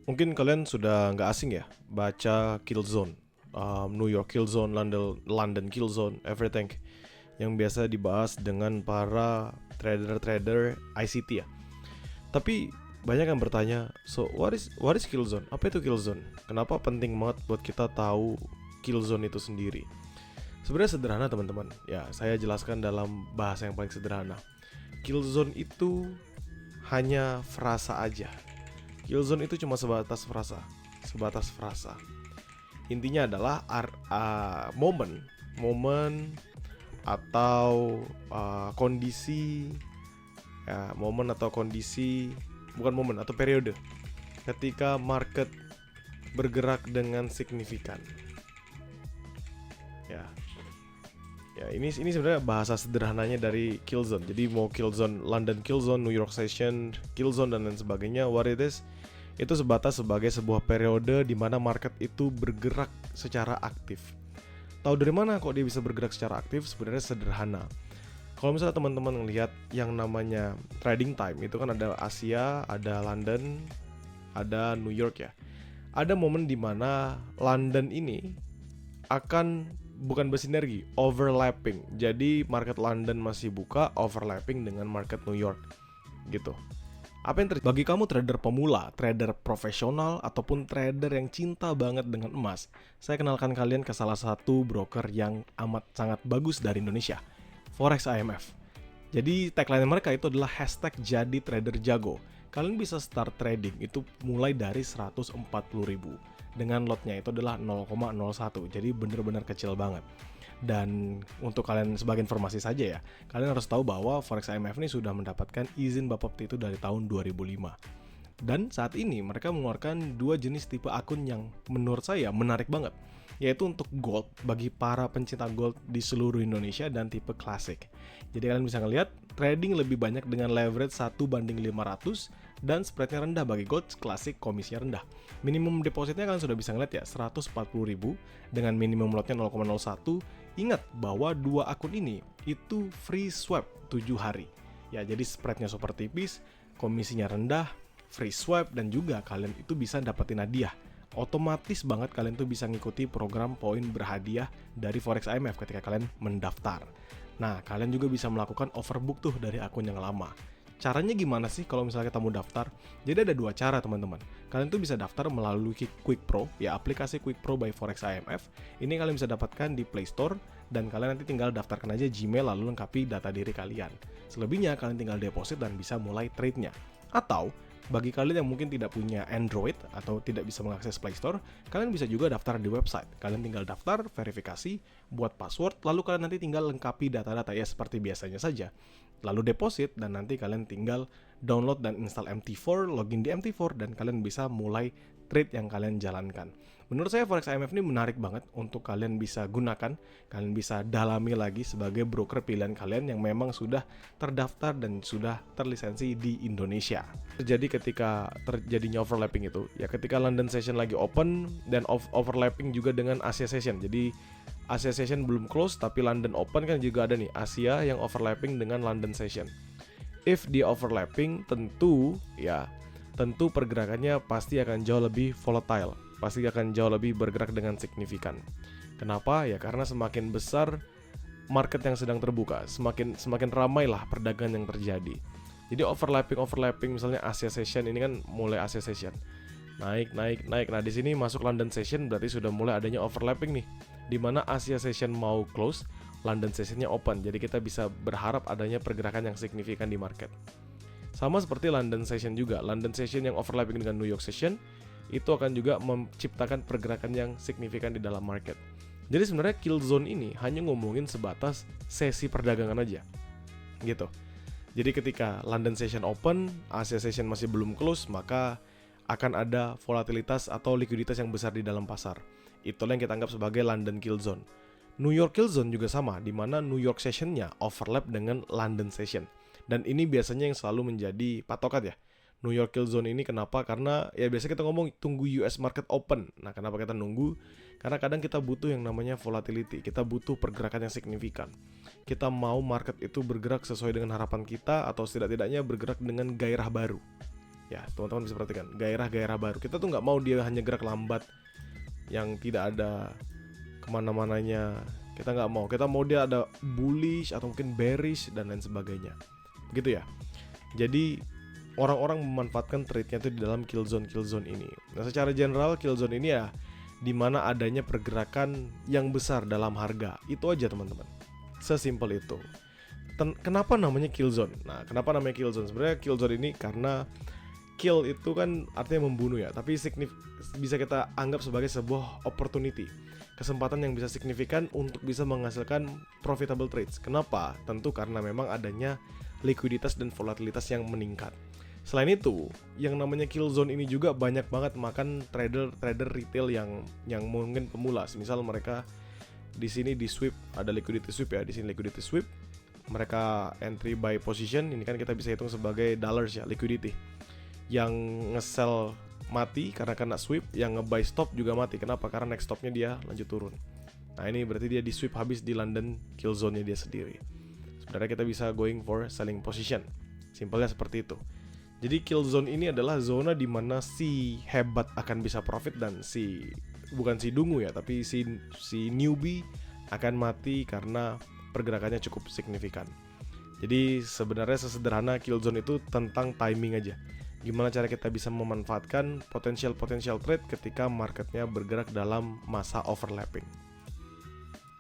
Mungkin kalian sudah nggak asing ya baca kill zone, New York kill zone, London kill zone, everything yang biasa dibahas dengan para trader-trader ICT ya. Tapi banyak yang bertanya, so what is kill zone? Apa itu kill zone? Kenapa penting banget buat kita tahu kill zone itu sendiri? Sebenarnya sederhana teman-teman. Ya, saya jelaskan dalam bahasa yang paling sederhana. Kill zone itu hanya frasa aja. Kill zone itu cuma sebatas frasa, sebatas frasa. Intinya adalah momen atau kondisi, ya, momen atau kondisi, bukan momen atau periode ketika market bergerak dengan signifikan. Ya, ya ini sebenarnya bahasa sederhananya dari kill zone. Jadi mau kill zone London kill zone, New York session kill zone dan lain sebagainya, what it is, itu sebatas sebagai sebuah periode di mana market itu bergerak secara aktif. Tahu dari mana kok dia bisa bergerak secara aktif? Sebenarnya sederhana. Kalau misalnya teman-teman ngelihat yang namanya trading time, itu kan ada Asia, ada London, ada New York ya. Ada momen di mana London ini akan bukan bersinergi, overlapping. Jadi market London masih buka, overlapping dengan market New York gitu. Apa yang terjadi? Bagi kamu trader pemula, trader profesional, ataupun trader yang cinta banget dengan emas, saya kenalkan kalian ke salah satu broker yang amat sangat bagus dari Indonesia, Forex IMF. Jadi tagline mereka itu adalah #JadiTraderJago. Kalian bisa start trading itu mulai dari 140.000 dengan lotnya itu adalah 0,01. Jadi benar-benar kecil banget. Dan untuk kalian sebagai informasi saja ya, kalian harus tahu bahwa Forex IMF ini sudah mendapatkan izin Bapepti itu dari tahun 2005. Dan saat ini mereka mengeluarkan dua jenis tipe akun yang menurut saya menarik banget, yaitu untuk gold bagi para pencinta gold di seluruh Indonesia dan tipe classic. Jadi kalian bisa ngelihat trading lebih banyak dengan leverage 1:500 dan spreadnya rendah bagi gold classic, komisinya rendah. Minimum depositnya kalian sudah bisa ngeliat ya, 140.000 dengan minimum lotnya 0,01. Ingat bahwa dua akun ini itu free swap 7 hari. Ya, jadi spreadnya super tipis, komisinya rendah, free swap, dan juga kalian itu bisa dapetin hadiah. Otomatis banget kalian tuh bisa ngikuti program poin berhadiah dari Forex IMF ketika kalian mendaftar. Nah, kalian juga bisa melakukan overbook tuh dari akun yang lama. Caranya gimana sih kalau misalnya kita mau daftar? Jadi ada dua cara teman-teman. Kalian tuh bisa daftar melalui Quick Pro, ya aplikasi Quick Pro by Forex IMF. Ini kalian bisa dapatkan di Play Store dan kalian nanti tinggal daftarkan aja Gmail lalu lengkapi data diri kalian. Selebihnya kalian tinggal deposit dan bisa mulai trade-nya. Atau bagi kalian yang mungkin tidak punya Android atau tidak bisa mengakses Play Store, kalian bisa juga daftar di website. Kalian tinggal daftar, verifikasi, buat password, lalu kalian nanti tinggal lengkapi data-data ya seperti biasanya saja. Lalu deposit dan nanti kalian tinggal download dan install MT4, login di MT4 dan kalian bisa mulai trade yang kalian jalankan. Menurut saya Forex IMF ini menarik banget untuk kalian bisa gunakan, kalian bisa dalami lagi sebagai broker pilihan kalian yang memang sudah terdaftar dan sudah terlisensi di Indonesia. Terjadi ketika terjadinya overlapping itu, ya ketika London Session lagi open dan overlapping juga dengan Asia Session. Jadi Asia Session belum close tapi London Open kan juga ada nih, Asia yang overlapping dengan London Session. If di overlapping tentu pergerakannya pasti akan jauh lebih volatile, pasti akan jauh lebih bergerak dengan signifikan. Kenapa? Ya karena semakin besar market yang sedang terbuka, semakin ramai lah perdagangan yang terjadi. Jadi overlapping misalnya Asia Session ini kan mulai Asia Session. Naik. Nah, di sini masuk London Session berarti sudah mulai adanya overlapping nih. Di mana Asia Session mau close, London Sessionnya open. Jadi kita bisa berharap adanya pergerakan yang signifikan di market. Sama seperti London Session juga. London Session yang overlapping dengan New York Session itu akan juga menciptakan pergerakan yang signifikan di dalam market. Jadi sebenarnya kill zone ini hanya ngomongin sebatas sesi perdagangan aja. Gitu. Jadi ketika London Session open, Asia Session masih belum close, maka akan ada volatilitas atau likuiditas yang besar di dalam pasar. Itulah yang kita anggap sebagai London Kill Zone. New York Kill Zone juga sama, di mana New York Session-nya overlap dengan London Session. Dan ini biasanya yang selalu menjadi patokan ya. New York Kill Zone ini kenapa? Karena ya biasa kita ngomong tunggu US market open. Nah, kenapa kita nunggu? Karena kadang kita butuh yang namanya volatility. Kita butuh pergerakan yang signifikan. Kita mau market itu bergerak sesuai dengan harapan kita atau setidak-tidaknya bergerak dengan gairah baru. Ya, teman-teman bisa perhatikan gairah-gairah baru. Kita tuh nggak mau dia hanya gerak lambat yang tidak ada kemana-mananya. Kita nggak mau. Kita mau dia ada bullish atau mungkin bearish dan lain sebagainya. Begitu ya. Jadi orang-orang memanfaatkan trade-nya itu di dalam kill zone ini. Nah, secara general kill zone ini ya di mana adanya pergerakan yang besar dalam harga. Itu aja teman-teman. Sesimpel itu. Kenapa namanya kill zone? Nah, kenapa namanya kill zone? Sebenarnya kill zone ini karena kill itu kan artinya membunuh ya, tapi bisa kita anggap sebagai sebuah opportunity, kesempatan yang bisa signifikan untuk bisa menghasilkan profitable trades. Kenapa? Tentu karena memang adanya likuiditas dan volatilitas yang meningkat. Selain itu, yang namanya kill zone ini juga banyak banget makan trader retail yang mungkin pemula. Misal mereka di sini di sweep, ada liquidity sweep ya, di sini liquidity sweep. Mereka entry buy position, ini kan kita bisa hitung sebagai dollars ya, liquidity. Yang nge-sell mati karena kena sweep, yang nge-buy stop juga mati. Kenapa? Karena next stopnya dia lanjut turun. Nah, ini berarti dia di sweep habis di London kill zone-nya dia sendiri. Sebenarnya kita bisa going for selling position. Simpelnya seperti itu. Jadi kill zone ini adalah zona di mana si hebat akan bisa profit dan bukan si dungu ya, tapi si newbie akan mati karena pergerakannya cukup signifikan. Jadi sebenarnya sesederhana kill zone itu tentang timing aja. Gimana cara kita bisa memanfaatkan potensial trade ketika marketnya bergerak dalam masa overlapping.